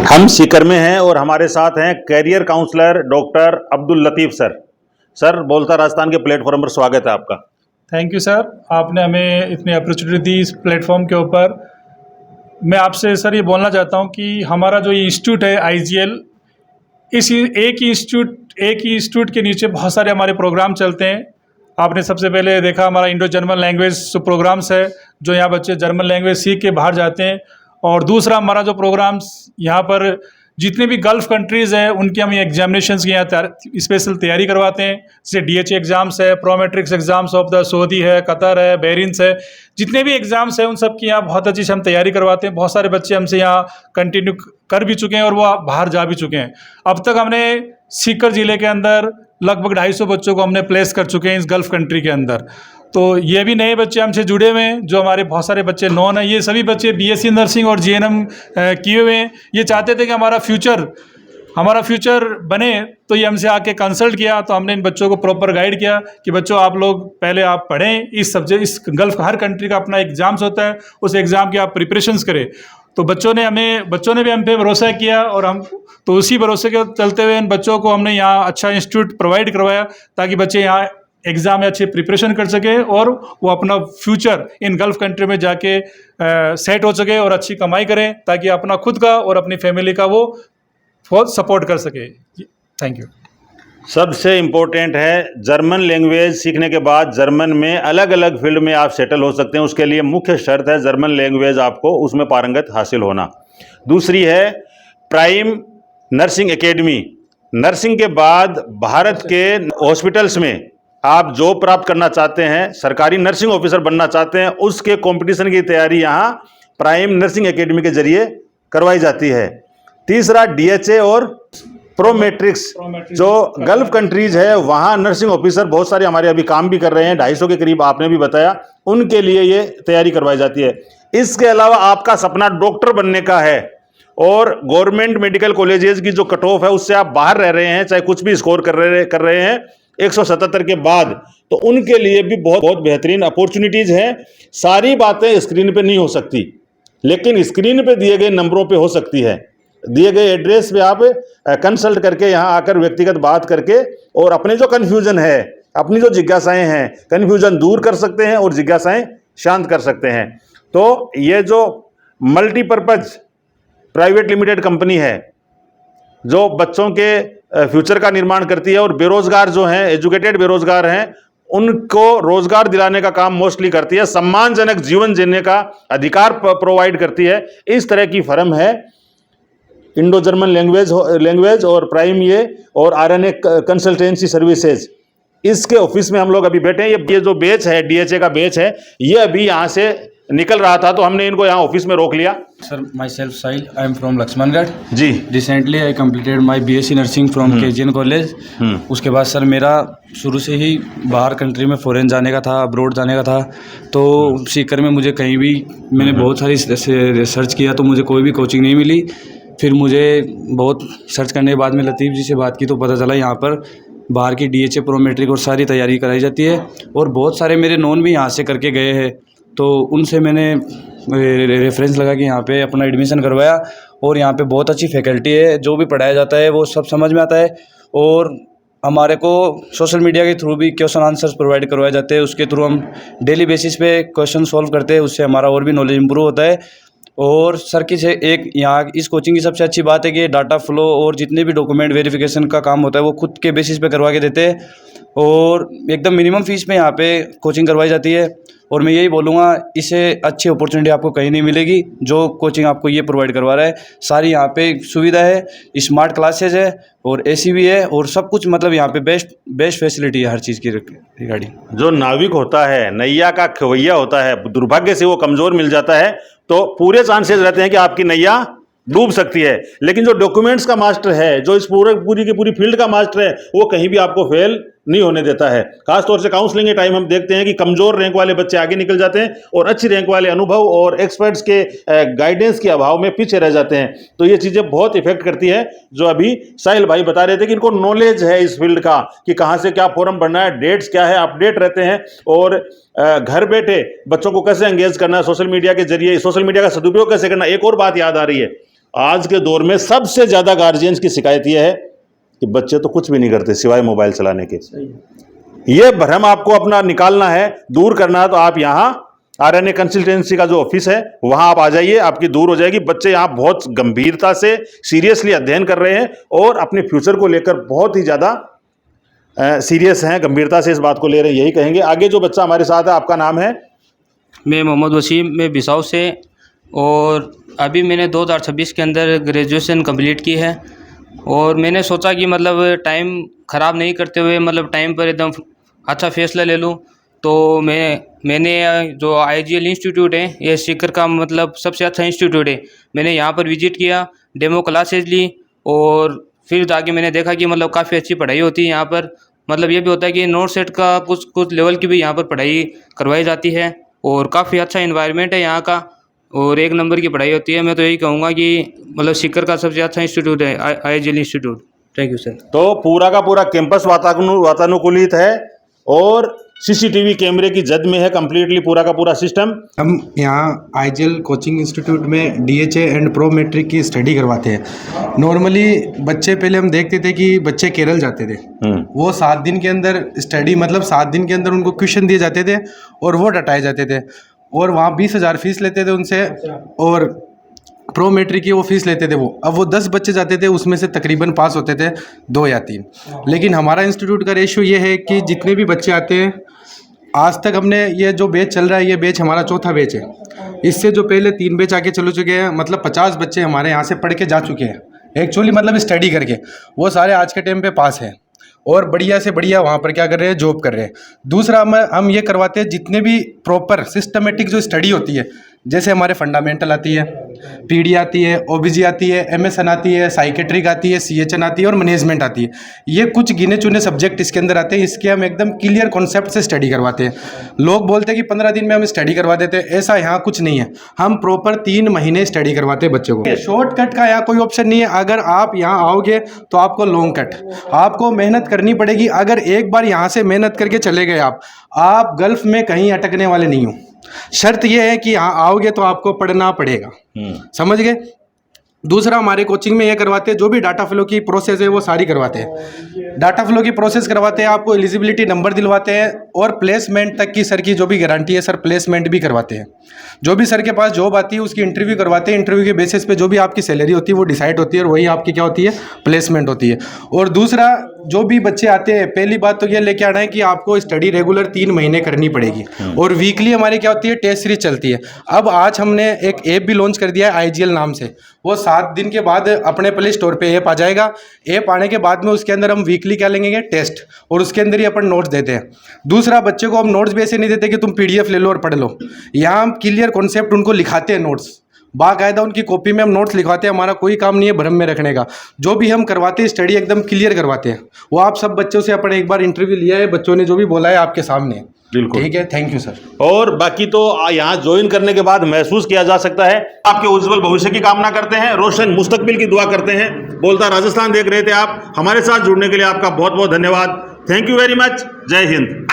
हम सीकर में हैं और हमारे साथ हैं career counsellor doctor Abdul Latif sir. Sir, बोलता राजस्थान के प्लेटफॉर्म पर स्वागत है आपका। थैंक यू सर, आपने हमें इतनी अपॉर्चुनिटी दी इस प्लेटफॉर्म के ऊपर। मैं आपसे सर ये बोलना चाहता हूँ कि हमारा जो ये इंस्टीट्यूट है IGL, इस एक ही इंस्टीट्यूट के नीचे बहुत सारे हमारे प्रोग्राम चलते हैं। आपने सबसे पहले देखा हमारा इंडो जर्मन लैंग्वेज प्रोग्राम्स है, जो यहाँ बच्चे जर्मन लैंग्वेज सीख के बाहर जाते हैं। और दूसरा हमारा जो प्रोग्राम्स यहाँ पर जितने भी गल्फ़ कंट्रीज़ हैं उनकी हम एग्जामिनेशंस की यहाँ स्पेशल तैयारी करवाते हैं। जैसे DHA एग्ज़ाम्स है, प्रोमेट्रिक्स एग्ज़ाम्स ऑफ द सऊदी है, कतर है, बहरीन है, जितने भी एग्ज़ाम्स हैं उन सब की यहाँ बहुत अच्छी से हम तैयारी करवाते हैं। बहुत सारे बच्चे हमसे यहाँ कंटिन्यू कर भी चुके हैं और वो बाहर जा भी चुके हैं। अब तक हमने सीकर ज़िले के अंदर लगभग 250 बच्चों को हमने प्लेस कर चुके हैं इस गल्फ़ कंट्री के अंदर। तो ये भी नए बच्चे हमसे जुड़े हुए हैं, जो हमारे बहुत सारे बच्चे नॉन हैं। ये सभी बच्चे BSc नर्सिंग और GNM किए हुए हैं। ये चाहते थे कि हमारा फ्यूचर बने, तो ये हमसे आके कंसल्ट किया। तो हमने इन बच्चों को प्रॉपर गाइड किया कि बच्चों आप लोग पहले आप पढ़ें इस गल्फ़, हर कंट्री का अपना एग्ज़ाम्स होता है, उस एग्ज़ाम की आप प्रिपरेशंस करें। तो बच्चों ने भी हम पे भरोसा किया और हम तो उसी भरोसे के चलते हुए इन बच्चों को हमने यहाँ अच्छा इंस्टीट्यूट प्रोवाइड करवाया, ताकि बच्चे यहाँ एग्ज़ाम में अच्छी प्रिपरेशन कर सके और वो अपना फ्यूचर इन गल्फ़ कंट्री में जाके सेट हो सके और अच्छी कमाई करें, ताकि अपना खुद का और अपनी फैमिली का वो बहुत सपोर्ट कर सके। Thank you. सबसे इम्पोर्टेंट है, जर्मन लैंग्वेज सीखने के बाद जर्मन में अलग अलग फील्ड में आप सेटल हो सकते हैं। उसके लिए मुख्य शर्त है जर्मन लैंग्वेज आपको उसमें पारंगत हासिल होना। दूसरी है प्राइम नर्सिंग एकेडमी। नर्सिंग के बाद भारत के हॉस्पिटल्स में आप जॉब प्राप्त करना चाहते हैं, सरकारी नर्सिंग ऑफिसर बनना चाहते हैं, उसके कंपटीशन की तैयारी यहाँ प्राइम नर्सिंग एकेडमी के जरिए करवाई जाती है। तीसरा DHA और प्रोमेट्रिक्स, जो गल्फ़ कंट्रीज है वहाँ नर्सिंग ऑफिसर बहुत सारे हमारे अभी काम भी कर रहे हैं, 250 के करीब आपने भी बताया, उनके लिए ये तैयारी करवाई जाती है। इसके अलावा आपका सपना डॉक्टर बनने का है और गवर्नमेंट मेडिकल कॉलेजेस की जो कट ऑफ है उससे आप बाहर रह रहे हैं, चाहे कुछ भी स्कोर कर रहे हैं 177 के बाद, तो उनके लिए भी बहुत बहुत बेहतरीन अपॉर्चुनिटीज़ हैं। सारी बातें स्क्रीन पे नहीं हो सकती, लेकिन स्क्रीन पे दिए गए नंबरों पे हो सकती है। दिए गए एड्रेस पे आप कंसल्ट करके यहाँ आकर व्यक्तिगत बात करके और अपने जो कन्फ्यूज़न है, अपनी जो जिज्ञासाएं हैं, कन्फ्यूज़न दूर कर सकते हैं और जिज्ञासाएं शांत कर सकते हैं। तो ये जो मल्टीपर्पज़ प्राइवेट लिमिटेड कंपनी है, जो बच्चों के फ्यूचर का निर्माण करती है और बेरोजगार जो हैं, एजुकेटेड बेरोजगार हैं, उनको रोजगार दिलाने का काम मोस्टली करती है, सम्मानजनक जीवन जीने का अधिकार प्रोवाइड करती है। इस तरह की फर्म है इंडो जर्मन लैंग्वेज और प्राइम ये और RNA कंसल्टेंसी सर्विसेज। इसके ऑफिस में हम लोग अभी बैठे हैं। ये जो बैच है, DHA का बैच है, ये अभी यहाँ से निकल रहा था, तो हमने इनको यहाँ ऑफिस में रोक लिया। Sir, myself Sahil, I am from Laxmangarh ji. Recently I completed my BSc nursing from KGN college. उसके बाद सर मेरा शुरू से ही बाहर कंट्री में फॉरेन जाने का था, अब्रोड जाने का था। तो सीकर में मुझे कहीं भी, मैंने बहुत सारी सर्च किया तो मुझे कोई भी कोचिंग नहीं मिली। फिर मुझे बहुत सर्च करने के बाद में लतीफ़ जी से बात की तो पता चला यहाँ पर बाहर की DHA प्रोमेट्रिक और सारी तैयारी कराई जाती है, और बहुत सारे मेरे नॉन भी यहाँ से करके गए हैं। तो उनसे मैंने रेफरेंस लगा कि यहाँ पे अपना एडमिशन करवाया, और यहाँ पे बहुत अच्छी फैकल्टी है, जो भी पढ़ाया जाता है वो सब समझ में आता है। और हमारे को सोशल मीडिया के थ्रू भी क्वेश्चन आंसर्स प्रोवाइड करवाए जाते हैं, उसके थ्रू हम डेली बेसिस पे क्वेश्चन सॉल्व करते हैं, उससे हमारा और भी नॉलेज इंप्रूव होता है। और सर की से एक यहाँ इस कोचिंग की सबसे अच्छी बात है कि डाटा फ्लो और जितने भी डॉक्यूमेंट वेरिफिकेशन का काम होता है वो खुद के बेसिस पे करवा के देते हैं, और एकदम मिनिमम फीस में यहाँ पे कोचिंग करवाई जाती है। और मैं यही बोलूँगा, इससे अच्छी अपॉर्चुनिटी आपको कहीं नहीं मिलेगी जो कोचिंग आपको ये प्रोवाइड करवा रहा है। सारी यहाँ पे सुविधा है, स्मार्ट क्लासेज है और AC भी है, और सब कुछ मतलब यहाँ पे बेस्ट फैसिलिटी है हर चीज़ की रिगार्डिंग। जो नाविक होता है, नैया का खवैया होता है, दुर्भाग्य से वो कमज़ोर मिल जाता है तो पूरे चांसेस रहते हैं कि आपकी नैया डूब सकती है। लेकिन जो डॉक्यूमेंट्स का मास्टर है, जो इस पूरी की पूरी फील्ड का मास्टर है, वो कहीं भी आपको फेल नहीं होने देता है। खासतौर से काउंसलिंग के टाइम हम देखते हैं कि कमज़ोर रैंक वाले बच्चे आगे निकल जाते हैं और अच्छी रैंक वाले अनुभव और एक्सपर्ट्स के गाइडेंस के अभाव में पीछे रह जाते हैं। तो ये चीज़ें बहुत इफेक्ट करती है। जो अभी साहिल भाई बता रहे थे कि इनको नॉलेज है इस फील्ड का कि कहाँ से क्या फॉर्म भरना है, डेट्स क्या है, अपडेट रहते हैं, और घर बैठे बच्चों को कैसे एंगेज करना है सोशल मीडिया के जरिए, सोशल मीडिया का सदुपयोग कैसे करना। एक और बात याद आ रही है, आज के दौर में सबसे ज़्यादा गार्जियंस की शिकायत यह है कि बच्चे तो कुछ भी नहीं करते सिवाय मोबाइल चलाने के। ये भ्रम आपको अपना निकालना है, दूर करना है, तो आप यहाँ RNA कंसल्टेंसी का जो ऑफिस है वहाँ आप आ जाइए, आपकी दूर हो जाएगी। बच्चे यहाँ बहुत गंभीरता से सीरियसली अध्ययन कर रहे हैं और अपने फ्यूचर को लेकर बहुत ही ज़्यादा सीरियस हैं, गंभीरता से इस बात को ले रहे हैं, यही कहेंगे। आगे जो बच्चा हमारे साथ है, आपका नाम है? मैं मोहम्मद वसीम, मैं बिसाऊ से, और अभी मैंने 2026 के अंदर ग्रेजुएशन कंप्लीट की है। और मैंने सोचा कि मतलब टाइम ख़राब नहीं करते हुए मतलब टाइम पर एकदम अच्छा फैसला ले लूँ। तो मैंने जो IGL इंस्टीट्यूट है, ये सीकर का मतलब सबसे अच्छा इंस्टीट्यूट है, मैंने यहाँ पर विज़िट किया, डेमो क्लासेज ली, और फिर जाके मैंने देखा कि मतलब काफ़ी अच्छी पढ़ाई होती है यहाँ पर। मतलब ये भी होता है कि नोट सेट का कुछ लेवल की भी यहाँ पर पढ़ाई करवाई जाती है, और काफ़ी अच्छा इन्वायरमेंट है यहाँ का, और एक नंबर की पढ़ाई होती है। मैं तो यही कहूँगा कि मतलब सीकर का सबसे अच्छा इंस्टीट्यूट है IGL institute. Thank you sir. तो पूरा का पूरा कैंपस वातानुकूलित है और CCTV कैमरे की जद में है कंप्लीटली पूरा का पूरा सिस्टम। हम यहाँ IGL कोचिंग इंस्टीट्यूट में DHA एंड प्रो मैट्रिक की स्टडी करवाते हैं। नॉर्मली बच्चे पहले हम देखते थे कि बच्चे केरल जाते थे, वो 7 दिन के अंदर स्टडी मतलब 7 दिन के अंदर उनको क्वेश्चन दिए जाते थे और वो रटाए जाते थे, और वहाँ 20,000 फीस लेते थे उनसे, और प्रो मैट्रिक की वो फीस लेते थे वो। अब वो 10 बच्चे जाते थे, उसमें से तकरीबन पास होते थे 2 या 3। लेकिन हमारा इंस्टीट्यूट का रेशियो ये है कि जितने भी बच्चे आते हैं, आज तक हमने ये जो बैच चल रहा है, ये बैच हमारा 4था बैच है। इससे जो पहले 3 बैच आके चल चुके हैं, मतलब 50 बच्चे हमारे यहाँ से पढ़ के जा चुके हैं एक्चुअली, मतलब स्टडी करके। वो सारे आज के टाइम पे पास हैं और बढ़िया से बढ़िया वहाँ पर क्या कर रहे हैं, जॉब कर रहे हैं। दूसरा हम ये करवाते हैं जितने भी प्रॉपर सिस्टमेटिक जो स्टडी होती है, जैसे हमारे फंडामेंटल आती है, PD आती है, OBG आती है, MSN आती है, साइकेट्रिक आती है, CHN आती है और मैनेजमेंट आती है। ये कुछ गिने चुने सब्जेक्ट इसके अंदर आते हैं। इसके हम एकदम क्लियर कॉन्सेप्ट से स्टडी करवाते हैं। लोग बोलते हैं कि 15 दिन में हम स्टडी करवा देते हैं, ऐसा यहाँ कुछ नहीं है। हम प्रॉपर 3 महीने स्टडी करवाते हैं बच्चों को। शॉर्टकट का यहाँ कोई ऑप्शन नहीं है। अगर आप यहाँ आओगे तो आपको लॉन्ग कट, आपको मेहनत करनी पड़ेगी। अगर एक बार यहाँ से मेहनत करके चले गए आप गल्फ में कहीं अटकने वाले नहीं हो। शर्त यह है कि यहाँ आओगे तो आपको पढ़ना पड़ेगा, समझ गए। दूसरा, हमारे कोचिंग में ये करवाते हैं, जो भी डाटा फ्लो की प्रोसेस है वो सारी करवाते हैं। डाटा फ्लो की प्रोसेस करवाते हैं, आपको एलिजिबिलिटी नंबर दिलवाते हैं, और प्लेसमेंट तक की सर की जो भी गारंटी है, सर प्लेसमेंट भी करवाते हैं। जो भी सर के पास जॉब आती है उसकी इंटरव्यू करवाते हैं। इंटरव्यू के बेसिस पे जो भी आपकी सैलरी होती है वो डिसाइड होती है, और वही आपकी क्या होती है, प्लेसमेंट होती है। और दूसरा, जो भी बच्चे आते हैं, पहली बात तो ये लेके आना है कि आपको स्टडी रेगुलर 3 महीने करनी पड़ेगी, और वीकली हमारी क्या होती है, टेस्ट सीरीज चलती है। अब आज हमने एक ऐप भी लॉन्च कर दिया है IGL नाम से। वो 7 दिन के बाद अपने प्ले स्टोर पे ऐप आ जाएगा। ऐप आने के बाद में उसके अंदर हम वीकली क्या लेंगे, टेस्ट, और उसके अंदर ही अपन नोट्स देते हैं। दूसरा, बच्चे को हम नोट्स भी ऐसे नहीं देते कि तुम PDF ले लो और पढ़ लो। यहाँ हम क्लियर कॉन्सेप्ट उनको लिखाते हैं, नोट्स बाकायदा उनकी कॉपी में हम नोट्स लिखवाते हैं। हमारा कोई काम नहीं है भ्रम में रखने का। जो भी हम करवाते हैं स्टडी एकदम क्लियर करवाते हैं। वो आप सब बच्चों से अपन एक बार इंटरव्यू लिया है, बच्चों ने जो भी बोला है आपके सामने। बिल्कुल ठीक है, थैंक यू सर। और बाकी तो यहाँ ज्वाइन करने के बाद महसूस किया जा सकता है। आपके उज्जवल भविष्य की कामना करते हैं, रोशन मुस्तकबिल की दुआ करते हैं। बोलता राजस्थान देख रहे थे आप, हमारे साथ जुड़ने के लिए आपका बहुत बहुत धन्यवाद। Thank you very much. जय हिंद।